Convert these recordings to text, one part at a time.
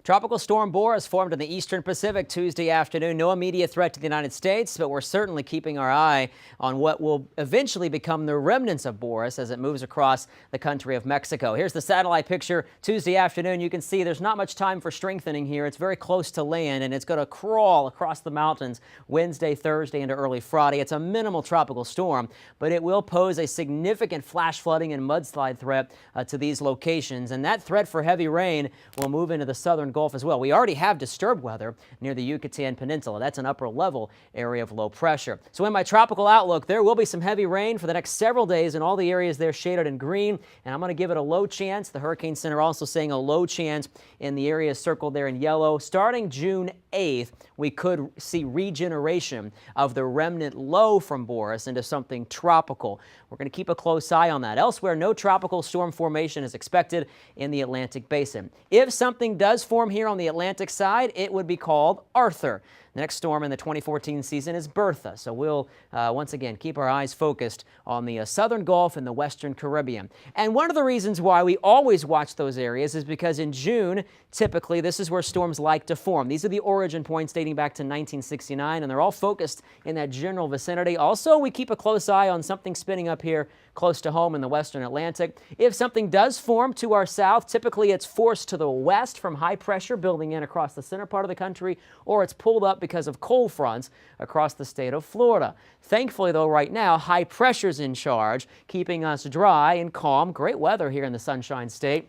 Tropical Storm Boris formed in the eastern Pacific Tuesday afternoon. No immediate threat to the United States, but we're certainly keeping our eye on what will eventually become the remnants of Boris as it moves across the country of Mexico. Here's the satellite picture Tuesday afternoon. You can see there's not much time for strengthening here. It's very close to land, and it's going to crawl across the mountains Wednesday, Thursday, into early Friday. It's a minimal tropical storm, but it will pose a significant flash flooding and mudslide threat to these locations, and that threat for heavy rain will move into the southern Gulf as well. We already have disturbed weather near the Yucatan Peninsula. That's an upper level area of low pressure. So in my tropical outlook, there will be some heavy rain for the next several days in all the areas there shaded in green, and I'm going to give it a low chance. The Hurricane Center also saying a low chance in the areas circled there in yellow. Starting June 8th, we could see regeneration of the remnant low from Boris into something tropical. We're going to keep a close eye on that. Elsewhere, no tropical storm formation is expected in the Atlantic Basin. If something does form here on the Atlantic side, it would be called Arthur. The next storm in the 2014 season is Bertha, so we'll once again keep our eyes focused on the southern Gulf and the western Caribbean. And one of the reasons why we always watch those areas is because in June, typically, this is where storms like to form. These are the origin points dating back to 1969, and they're all focused in that general vicinity. Also, we keep a close eye on something spinning up here close to home in the western Atlantic. If something does form to our south, typically it's forced to the west from high pressure building in across the center part of the country, or it's pulled up because of cold fronts across the state of Florida. Thankfully, though, right now, high pressure's in charge, keeping us dry and calm. Great weather here in the Sunshine State.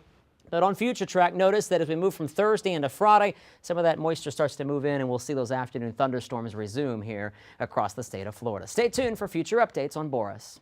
But on future track, notice that as we move from Thursday into Friday, some of that moisture starts to move in, and we'll see those afternoon thunderstorms resume here across the state of Florida. Stay tuned for future updates on Boris.